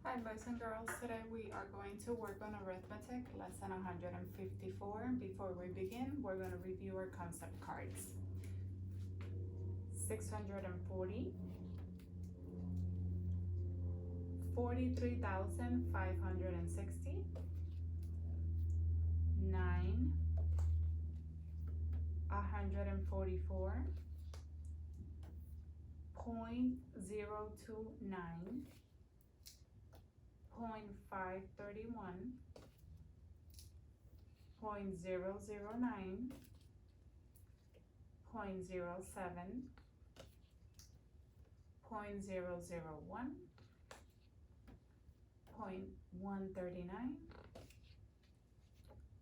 Hi boys and girls, today we are going to work on arithmetic, lesson 154. Before we begin, we're going to review our concept cards. 640, 43,560, 9, 144, 0.029, 0.531, 0.009, 0.07, 0.001, 0.139,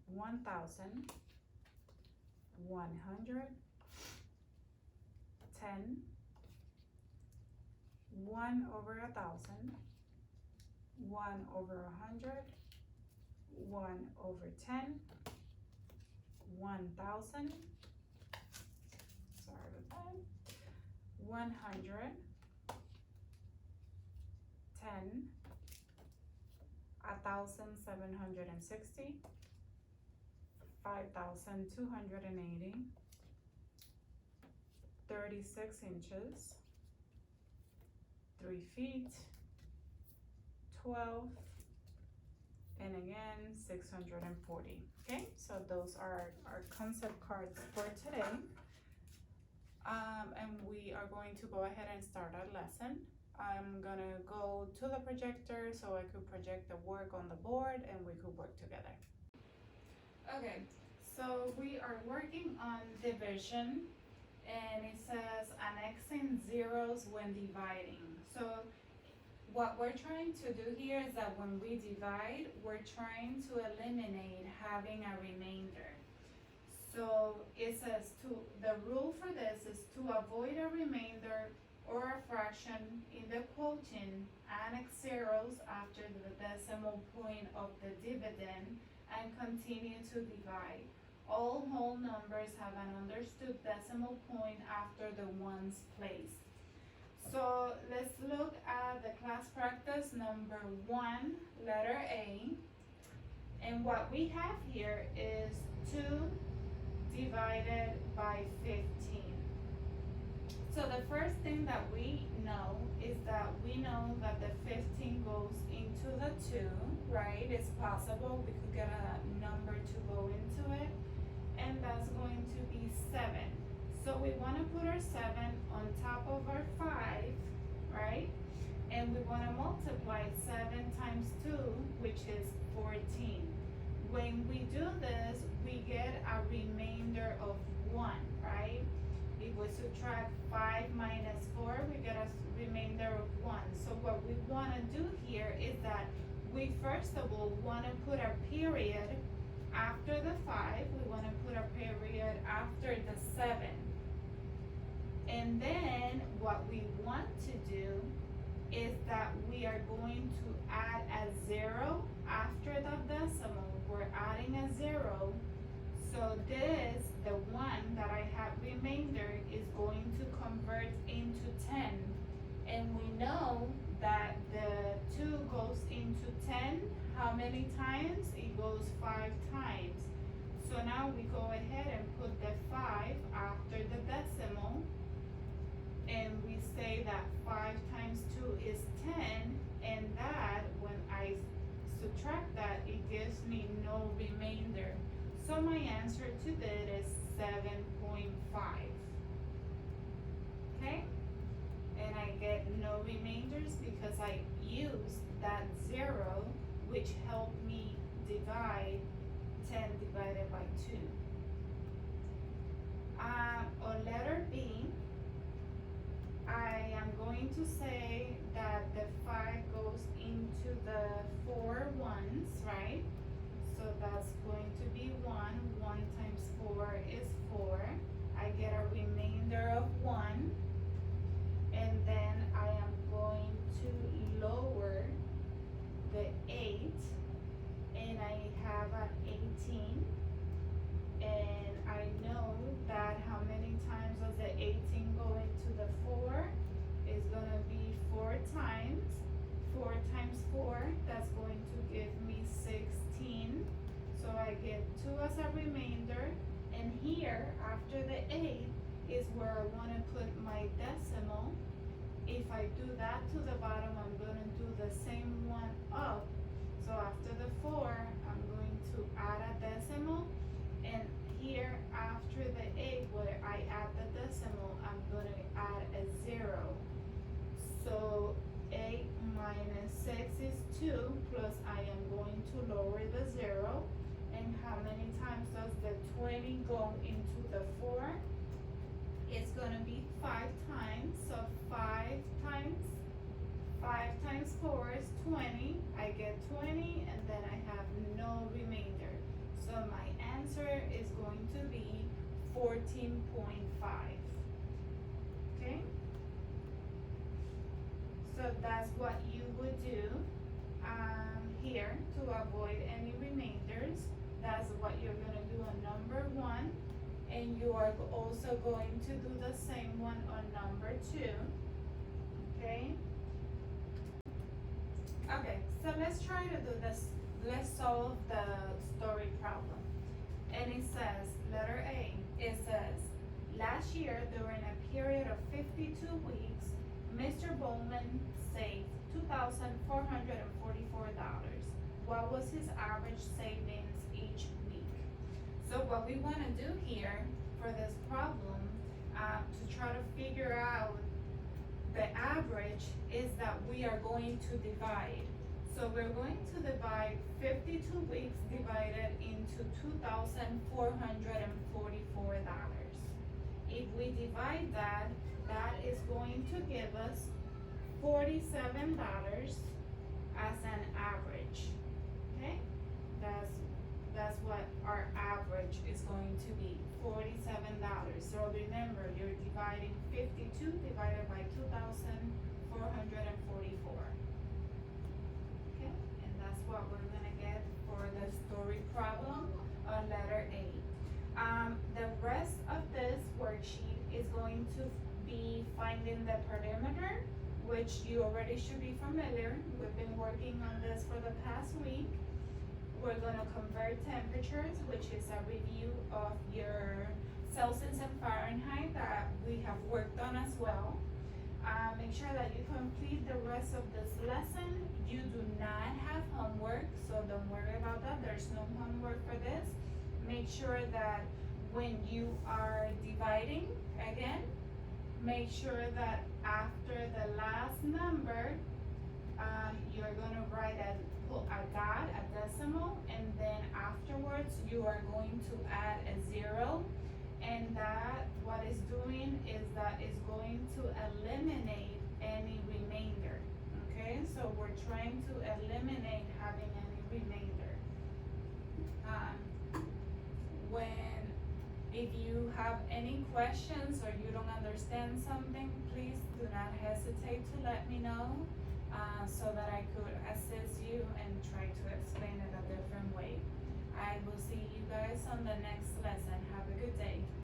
1,000, 100, 10, 1/1,000, 1/100, 1/10, 1,000, sorry about that, 100, 10, 1,760, 5,280, 36 inches, 3 feet, 12, and again 640. Okay, so those are our concept cards for today, and we are going to go ahead and start our lesson. I'm gonna go to the projector so I could project the work on the board and we could work together. Okay, so we are working on division, and it says annexing zeros when dividing. So what we're trying to do here is that when we divide, we're trying to eliminate having a remainder. So it says the rule for this is to avoid a remainder or a fraction in the quotient, annex zeros after the decimal point of the dividend, and continue to divide. All whole numbers have an understood decimal point after the ones placed. So let's look at the class practice number 1, letter A. And what we have here is 2 divided by 15. So the first thing that we know is that we know that the 15 goes into the 2, right? It's possible we could get a number to go into it, and that's going to be 7. So we want to put our 7 on top of our 5, right? And we want to multiply 7 times 2, which is 14. When we do this, we get a remainder of 1, right? If we subtract 5 minus 4, we get a remainder of 1. So what we want to do here is that we first of all want to put a period after the 5. We want to put a period after the 7. And then what we want to do is that we are going to add a 0 after the decimal. We're adding a 0. So this, the 1 that I have remainder, is going to convert into 10. And we know that the 2 goes into 10. How many times? It goes 5 times. So now we go ahead and put the 5 after the decimal. And we say that 5 times 2 is 10, and that, when I subtract that, it gives me no remainder. So my answer to that is 7.5. Okay? And I get no remainders because I used that 0, which helped me divide 10 divided by 2. On letter B, I am going to say that the 5 goes into the 4 ones, right? So that's going to be 1. 1 times 4 is 4. I get a remainder of 1. And then I am going to lower the 8. And I have an 18. And I know that how many times does the 18 go into the 4? It's going to be 4 times. 4 times 4, that's going to give me 16. So I get 2 as a remainder. And here, after the 8, is where I want to put my decimal. If I do that to the bottom, I'm going to do the same one up. So after the 4, I'm going to add a decimal. And here, after the 8, where I add the decimal, I'm going to add a 0. So 8 minus 6 is 2, plus I am going to lower the 0. And how many times does the 20 go into the 4? It's going to be 5 times. So 5 times 4 is 20. I get 20, and then I have no remainder. So my answer is going to be 14.5. Okay? So that's what you would do here to avoid any remainders. That's what you're going to do on number 1. And you are also going to do the same one on number 2. Okay? Okay, so let's try to do this. Let's solve the story problem. And it says, letter A, it says, last year during a period of 52 weeks, Mr. Bowman saved $2,444. What was his average savings each week? So what we want to do here for this problem to try to figure out the average is that we are going to divide. So we're going to divide 52 weeks divided into $2,444. If we divide that, that is going to give us $47 as an average. Okay? That's what our average is going to be, $47. So remember, you're dividing 52 divided by 2,444. Okay, and that's what we're gonna get for the story problem on letter A. The rest of this worksheet is going to be finding the perimeter, which you already should be familiar. We've been working on this for the past week. We're going to convert temperatures, which is a review of your Celsius and Fahrenheit that we have worked on as well. Make sure that you complete the rest of this lesson. You do not have homework, so don't worry about that. There's no homework for this. Make sure that when you are dividing, again, make sure that after the last number, you're going to write a dot, a decimal, and then afterwards you are going to add a 0, and that what it's doing is that it's going to eliminate any remainder. Okay, so we're trying to eliminate having any remainder. If you have any questions or you don't understand something, please do not hesitate to let me know. So that I could assist you and try to explain it a different way. I will see you guys on the next lesson. Have a good day.